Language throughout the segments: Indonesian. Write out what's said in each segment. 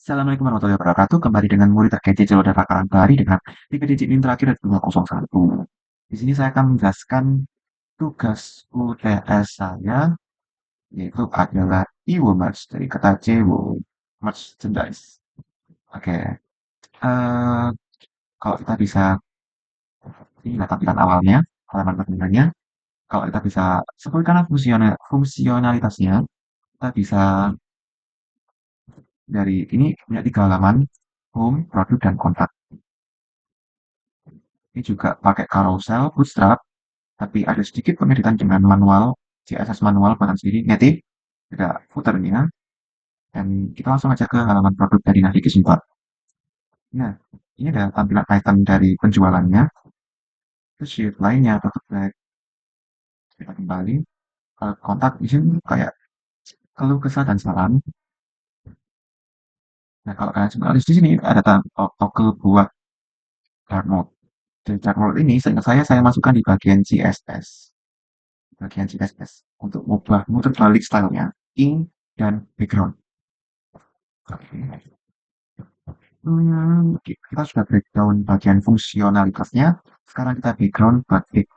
Assalamualaikum warahmatullahi wabarakatuh. Kembali dengan murid terkece Celodar Bakaran Bari dengan 3 digit NIM terakhir 201. Di sini saya akan menjelaskan tugas UTS saya, yaitu adalah e-commerce dari kata JWO, merchandise. Oke, kalau kita bisa, inilah tampilan awalnya, halaman pertamanya. Kalau kita bisa sebutkan fungsionalitasnya, kita bisa dari ini punya 3 halaman, home, produk, dan kontak. Ini juga pakai carousel, bootstrap, tapi ada sedikit pengeditan dengan manual, CSS manual buatan sendiri, native, ada footernya, dan kita langsung aja ke halaman produk dari navigasi bar. Nah, ini ada tampilan item dari penjualannya, terus sheet lainnya, produk back, kita kembali, kontak di sini kayak keluh kesah dan saran. Nah, kalau kalian semua di sini ada toggle buat dark mode. Dari dark mode ini, seingat saya masukkan di bagian CSS. Bagian CSS untuk mengubah muter balik stylenya, ink dan background. Oke. Oke, kita sudah breakdown bagian fungsionalitasnya. Sekarang kita background bagian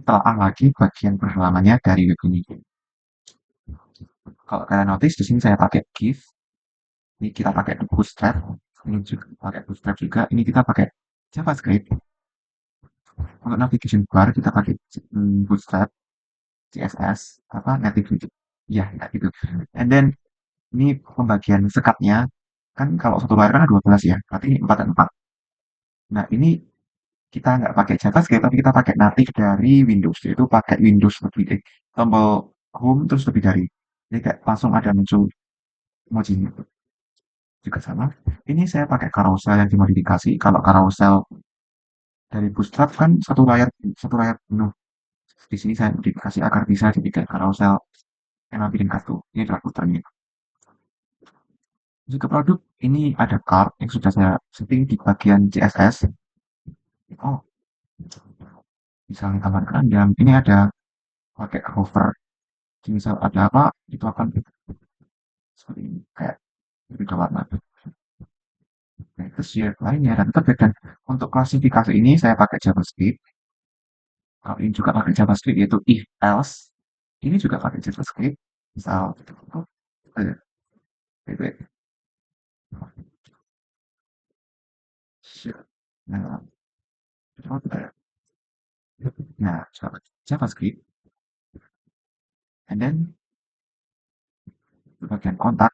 telah lagi bagian berhalamannya dari web ini. Kalau kalian notice di sini saya pakai GIF, ini kita pakai Bootstrap, ini juga pakai Bootstrap juga. Ini kita pakai JavaScript. Untuk navigation bar kita pakai Bootstrap, CSS, apa native gitu. Ya, kayak gitu. And then ini pembagian sekatnya kan kalau satu layar kan ada 12 ya, berarti ini 4 dan 4. Nah, ini kita nggak pakai JavaScript, tapi kita pakai native dari Windows. Yaitu pakai Windows lebih tombol home terus lebih dari. Jadi kayak langsung ada muncul emoji juga sama. Ini saya pakai carousel yang dimodifikasi. Kalau carousel dari Bootstrap kan satu layar penuh. Di sini saya modifikasi agar bisa dibikin carousel yang nampilin kartu. Ini adalah putarnya. Jika produk ini ada card yang sudah saya setting di bagian CSS. Oh, misalnya tambah keranjang. Ini ada pakai hover. Misal ada apa, itu akan seperti ini. Kayak berbeda warna. Nah, itu shape lainnya dan terbit. Dan untuk klasifikasi ini saya pakai JavaScript. Kalau ini juga pakai JavaScript yaitu if else. Ini juga pakai JavaScript. Misal eh, wait, wait. Nah, nah, JavaScript, and then di bagian kontak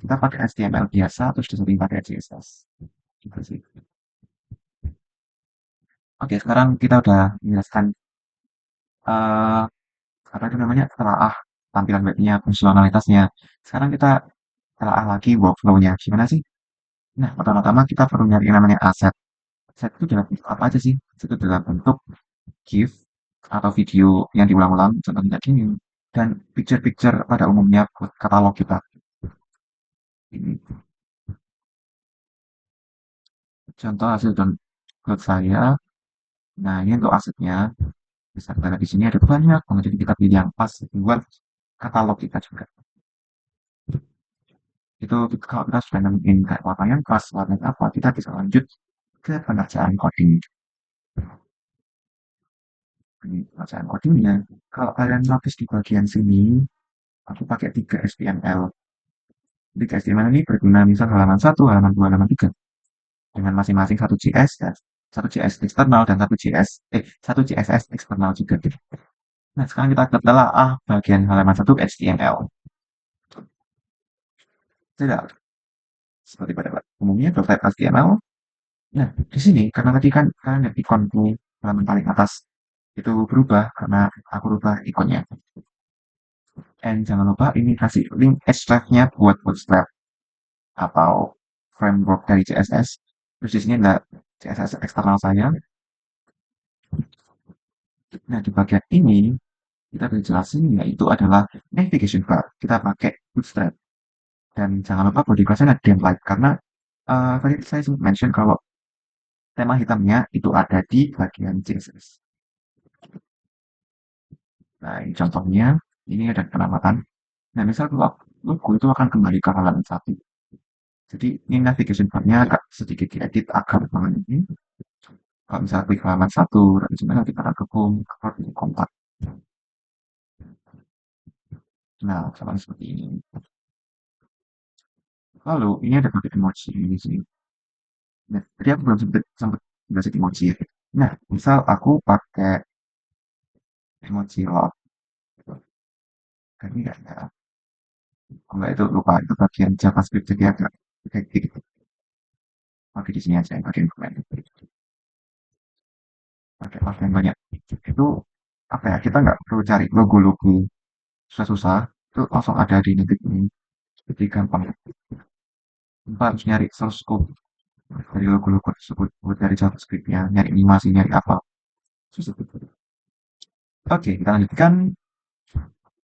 kita pakai HTML biasa terus disetting pakai CSS. Gitu sih. Oke, sekarang kita udah menjelaskan eh apa itu namanya telaah tampilan webnya, fungsionalitasnya. Sekarang kita telaah lagi workflow-nya. Gimana sih? Nah, pertama-tama kita perlu nyari yang namanya aset. Aset itu dalam bentuk apa aja sih? Itu dalam bentuk GIF atau video yang diulang-ulang, contohnya gini. Dan picture-picture pada umumnya buat katalog kita. Ini contoh hasil download saya. Nah, ini untuk asetnya. Bisa kita lihat di sini ada banyak banget. Jadi kita pilih yang pas buat katalog kita juga. Itu kalau kita sudah nemuin kayak warna yang pas, warna apa, kita bisa lanjut ke pengerjaan coding. Ini pengerjaan codingnya. Kalau kalian notice di bagian sini, aku pakai 3 HTML. 3 HTML ini berguna misal halaman 1, halaman 2, halaman 3. Dengan masing-masing satu JS dan satu JS eksternal dan satu CSS eksternal juga. Nah, sekarang kita telah bagian halaman 1 HTML. Tidak seperti pada umumnya type HTML. Nah, di sini karena tadi kan kalian lihat ikonku halaman paling atas itu berubah karena aku rubah ikonnya. Dan jangan lupa ini kasih link href-nya buat Bootstrap atau framework dari CSS. Terus di sini ada CSS eksternal saya. Nah, di bagian ini kita bisa jelasin yaitu adalah navigation bar. Kita pakai Bootstrap. Dan jangan lupa body class-nya ada template karena tadi saya sempat mention kalau tema hitamnya itu ada di bagian CSS. Nah, ini contohnya, ini ada penamatan. Nah, misal kalau logo itu akan kembali ke halaman 1. Jadi ini navigation bar-nya agak sedikit diedit agar banget ini. Kalau misalnya klik halaman satu, dan sebenarnya kita akan ke home, ke kontak. Nah, sama seperti ini. Lalu ini ada pakai emoji ini sih. Nah, tadi aku belum sempat jelasin emoji ya. Nah, misal aku pakai emoji love, kan ini nggak ada. Oh, enggak, itu lupa, itu bagian JavaScript jadi agak kayak gitu. Oke, di sini aja yang bagian komen. Pakai love yang banyak. Itu apa ya? Kita nggak perlu cari logo-logo susah-susah. Itu langsung ada di titik ini. Jadi gampang. Tanpa harus nyari source code dari logo-logo tersebut, buat dari JavaScript-nya, nyari animasi, nyari apa. Susah. Oke, kita lanjutkan.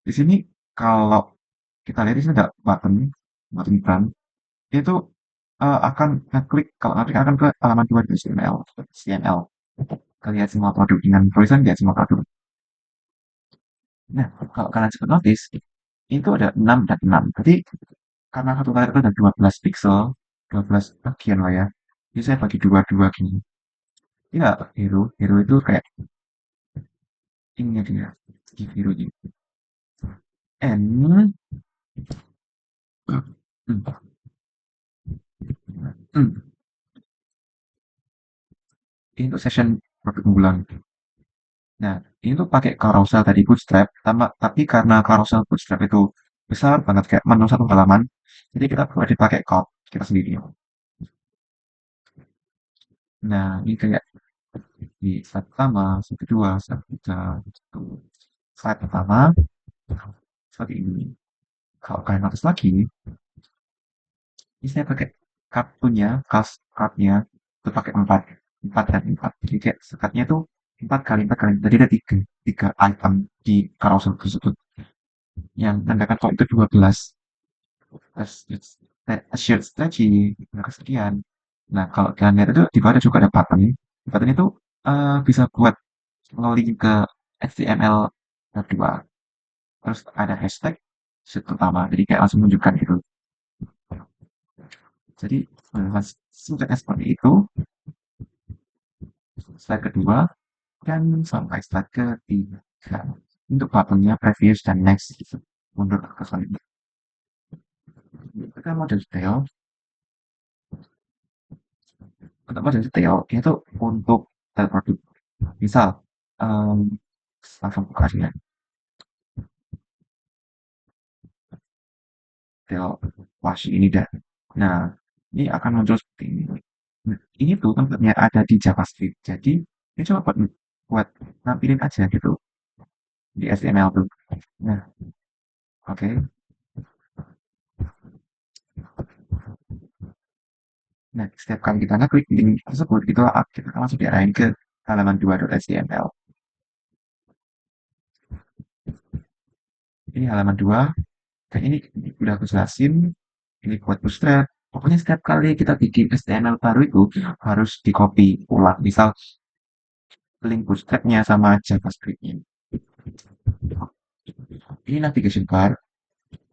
Di sini kalau kita lihat di sini ada button run. Itu akan ngeklik, kalau ngeklik akan ke halaman 2 di HTML. Kita lihat semua produk dengan tulisan lihat semua produk. Nah, kalau kalian sempat notice, itu ada 6 dan 6. Jadi, karena satu layar itu ada 12 pixel, 12 bagian lah ya. Jadi saya bagi dua-dua gini. Iya, hero itu kayak ini dia, hero ini. And ini untuk session produk unggulan. Nah, ini tuh pakai carousel tadi Bootstrap, tapi karena carousel Bootstrap itu besar banget kayak menu satu halaman, jadi kita perlu dipakai code kita sendiri. Nah, ini kayak di slide pertama, slide kedua, slide ketiga, gitu. Slide pertama seperti ini. Kalau kalian notice lagi, ini saya pakai kartunya, cardnya itu pakai 4 dan 4. Jadi kayak sekatnya itu 4 kali 4 kali. Jadi ada tiga item di carousel tersebut yang menandakan kalau itu 12. Shirt stretchy, sekian. Nah, kalau kalian lihat itu di bawah juga ada button. Button itu bisa buat nge-link ke HTML kedua. Terus ada hashtag shoot pertama. Jadi kayak langsung menunjukkan gitu. Jadi singkatnya seperti itu. Slide kedua dan sampai slide ketiga. Untuk buttonnya previous dan next gitu. Mundur ke selanjutnya. Kita model detail. Untuk model detail itu untuk produk. Misal, em, langsung buka aja ya. Detail washi ini dah. Nah, ini akan muncul seperti ini. Nah, ini tuh tempatnya ada di JavaScript. Jadi, ini coba buat nampilin aja gitu di HTML tuh. Nah, oke. Nah, setiap kali kita ngeklik link tersebut, kita akan langsung diarahin ke halaman 2.html. Ini halaman 2. Dan ini udah aku jelasin. Ini buat bootstrap. Pokoknya setiap kali kita bikin HTML baru itu harus di copy ulang. Misal link bootstrapnya sama JavaScript-nya. Ini navigation bar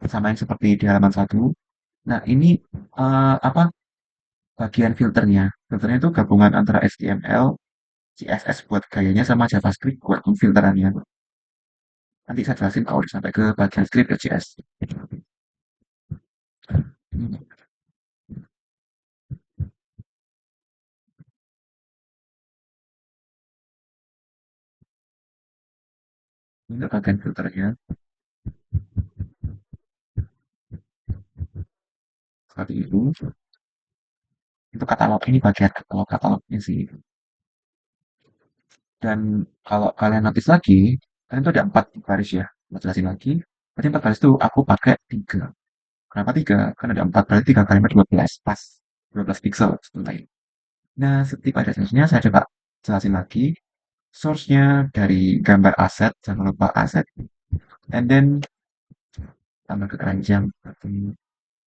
sama yang seperti di halaman satu. Nah, ini apa bagian filternya. Filternya itu gabungan antara HTML, CSS buat gayanya sama JavaScript buat filterannya. Nanti saya jelasin kalau udah sampai ke bagian script.js. Untuk bagian filternya seperti itu. Itu katalog, ini bagian katalognya sih. Dan kalau kalian notice lagi, kalian tuh ada 4 baris ya. Mau jelasin lagi. Berarti 4 baris itu aku pakai 3. Kenapa 3? Kan ada 4 berarti 3 kali 4 12. Pas. 12 pixel sebenarnya. Nah, seperti pada selanjutnya saya coba jelasin lagi. Source-nya dari gambar aset, jangan lupa aset. And then tambah ke keranjang.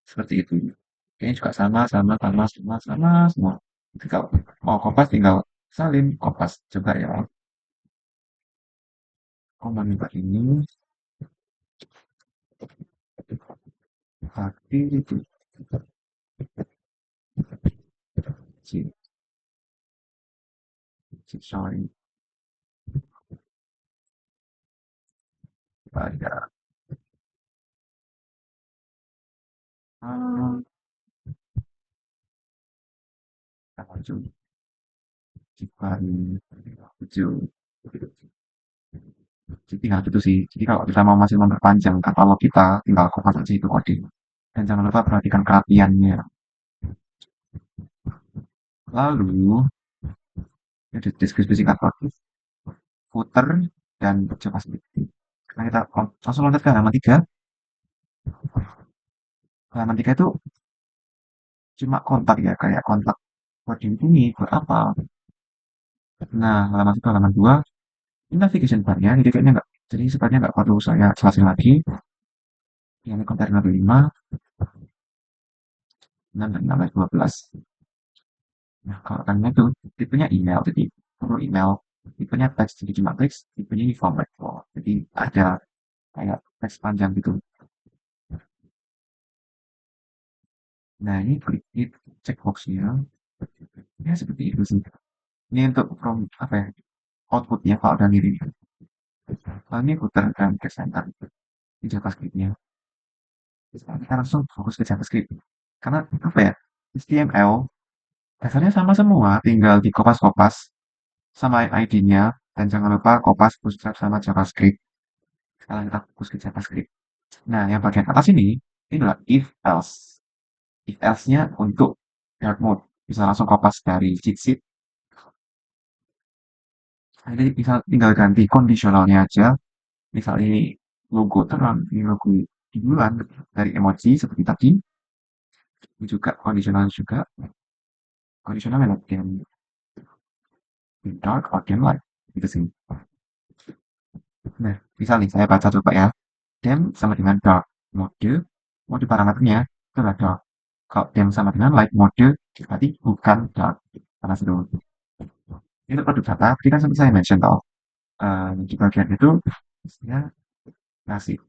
Seperti itu. Kayaknya juga sama semua. Jadi kalau mau kopas tinggal salin kopas. Coba ya. Komunitas ini hati itu. si sorry, ada hmm, apa tuh? Jepang 7. Jadi tinggal gitu sih. Jadi kalau kita mau masih memperpanjang katalog kita, tinggal copy aja itu kode. Dan jangan lupa perhatikan kerapiannya. Lalu, ada deskripsi katalog, footer, dan JavaScript. Nah, kita langsung loncat ke halaman 3. Halaman 3 itu cuma kontak ya, kayak kontak buat ini, buat apa. Nah, halaman 1, halaman 2, ini navigation bar-nya, jadi kayaknya nggak, jadi sepertinya nggak perlu saya jelasin lagi. Yang kontak 5, 6, dan 16, 12. Nah, kalau kan itu tipenya email, jadi perlu email. Tipenya teks, jadi cuma teks. Tipenya ini form form. Jadi ada kayak teks panjang gitu. Nah, ini klik checkbox-nya. Ya, seperti itu sih. Ini untuk from apa ya? Output-nya kalau udah ngirim. Kalau ini footer dan text center di JavaScript-nya. Sekarang kita langsung fokus ke JavaScript. Karena apa ya? HTML dasarnya sama semua, tinggal di kopas-kopas sama ID-nya, dan jangan lupa kopas bootstrap sama JavaScript. Sekarang kita fokus ke JavaScript. Nah, yang bagian atas ini adalah if else. If else-nya untuk dark mode. Bisa langsung kopas dari cheat sheet. Jadi bisa tinggal ganti kondisionalnya aja. Misal ini logo terang, ini logo di bulan dari emoji seperti tadi. Ini juga kondisional juga. Kondisional yang dark or dim light. Gitu sih. Nah, misal nih saya baca coba ya. Dim sama dengan dark. Mode parameternya itu adalah dark. Kalau dim sama dengan light mode, berarti bukan dark. Karena dulu. Ini produk data, tadi kan seperti saya mention tau. Di bagian itu, ya, ngasih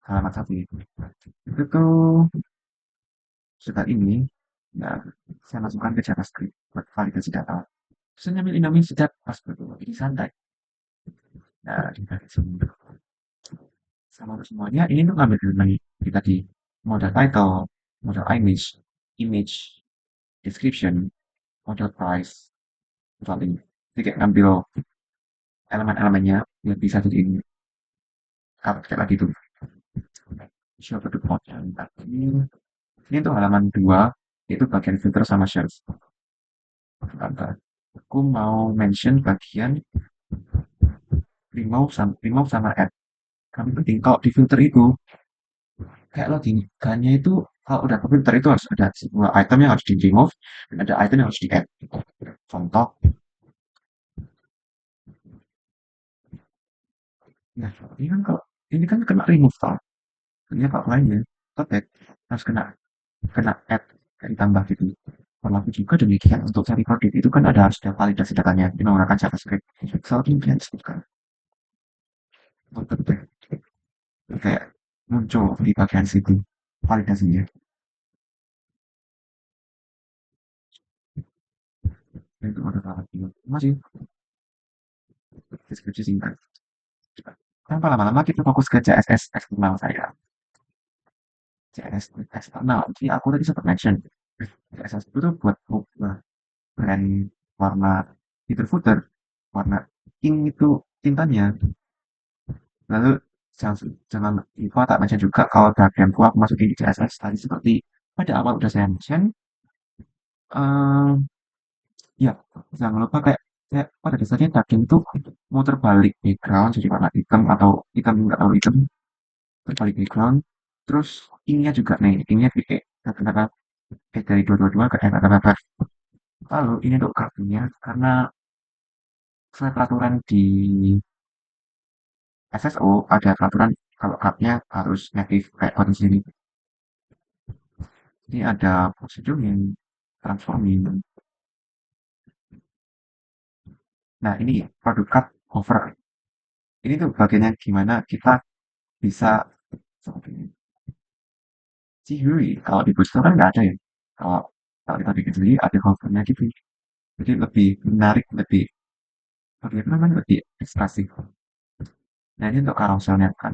halaman satu itu. Itu tuh, setelah ini, nah, saya masukkan ke JavaScript buat validasi data. Saya nyambil Indomie sejak pas betul, ini santai. Nah, di bagian sini. Sama semuanya, ini tuh ngambil dari kita di model title, model image, description, model price, paling. Jadi kayak ngambil elemen-elemennya yang bisa jadi ini. Kayak lagi tuh. Show produk model. Ini tuh halaman 2, itu bagian filter sama shelf. Aku mau mention bagian remove sama add. Kami penting kalau di filter itu, kayak logikanya itu, kalau udah ke filter itu harus ada sebuah item yang harus di remove, dan ada item yang harus di add. Contoh, nah ini kan kena remove tau. Ini kalau lainnya, tetap harus kena add, kayak ditambah gitu. Berlaku juga demikian untuk cari produk itu kan harus ada validasi datanya dengan menggunakan JavaScript. Soal ini bukan untuk kayak muncul di bagian situ validasinya. Itu ada validasinya. Masih deskripsi singkat. Tanpa lama-lama kita fokus ke CSS eksternal saya. CSS eksternal. Jadi aku tadi sempat mention CSS itu tuh buat brand warna footer, warna ink itu tintanya. Lalu jangan lupa tak mention juga kalau bagianku aku masukin di CSS tadi seperti pada awal udah saya mention. eh ya, jangan lupa kayak pada dasarnya daging itu muter balik background jadi warna hitam atau hitam nggak terlalu hitam, terbalik background. Terus ininya juga nih, ininya kayak kata-kata dari 222 ke kata-kata. Lalu ini untuk kartunya karena sesuai peraturan di SSO ada peraturan kalau cardnya harus native kayak button sini. Ini ada prosedur yang transforming. Nah ini produk card hover. Ini tuh bagiannya gimana kita bisa seperti ini. Ciri kalau di booster kan nggak ada ya. Kalau Kalau kita bikin sendiri ada hovernya gitu. Jadi lebih menarik, lebih lebih apa namanya, lebih ekspresif. Nah ini untuk carouselnya kan.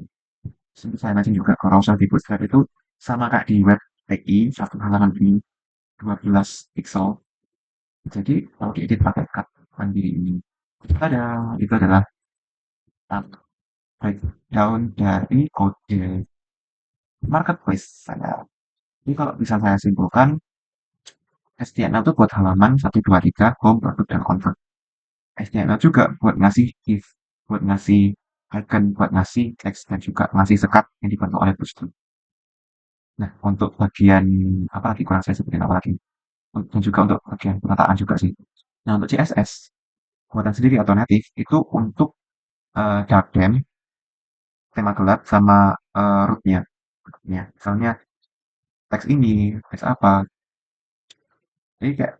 Seperti saya imagine juga carousel di Bootstrap itu sama kayak di web TI, satu halaman ini 12 pixel. Jadi kalau diedit pakai cut mandiri ini, ada itu adalah breakdown dari kode marketplace saya. Jadi kalau bisa saya simpulkan, HTML itu buat halaman 1, 2, 3, home, produk, dan convert. HTML juga buat ngasih if, buat ngasih icon, buat ngasih text, dan juga ngasih sekat yang dibantu oleh Bootstrap. Nah, untuk bagian apa lagi kurang saya sebutin apa lagi? Dan juga untuk bagian penataan juga sih. Nah, untuk CSS, buatan sendiri atau native, itu untuk dark theme, tema gelap, sama rootnya. Misalnya teks ini, teks apa. Jadi kayak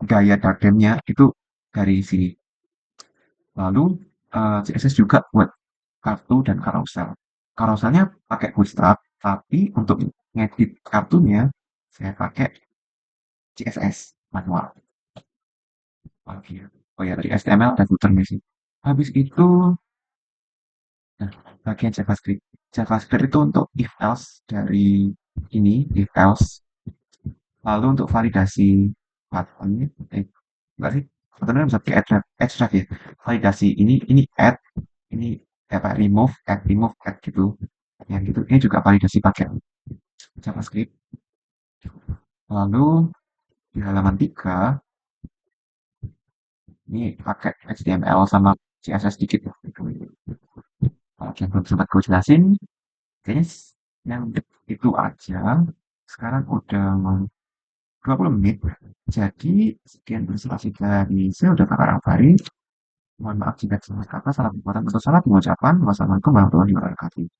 gaya dark theme-nya itu dari sini. Lalu CSS juga buat kartu dan carousel. Carouselnya pakai Bootstrap, tapi untuk ngedit kartunya saya pakai CSS manual. Lagi ya. Oh ya, tadi HTML dan footernya sih. Habis itu, nah, bagian JavaScript. JavaScript itu untuk if else dari ini, if else. Lalu untuk validasi button, enggak sih, buttonnya bisa pakai extract ya. Validasi ini add, ini apa remove, add gitu. Yang gitu. Ini juga validasi pakai JavaScript. Lalu di halaman 3 ini pakai HTML sama CSS dikit ya. Kalau yang belum sempat gue jelasin, kayaknya yang itu aja. Sekarang udah mau 20 menit. Jadi, sekian presentasi dari saya udah Kakak Rafari. Mohon maaf jika salah kata, salah perbuatan, atau salah pengucapan. Wassalamualaikum warahmatullahi wabarakatuh.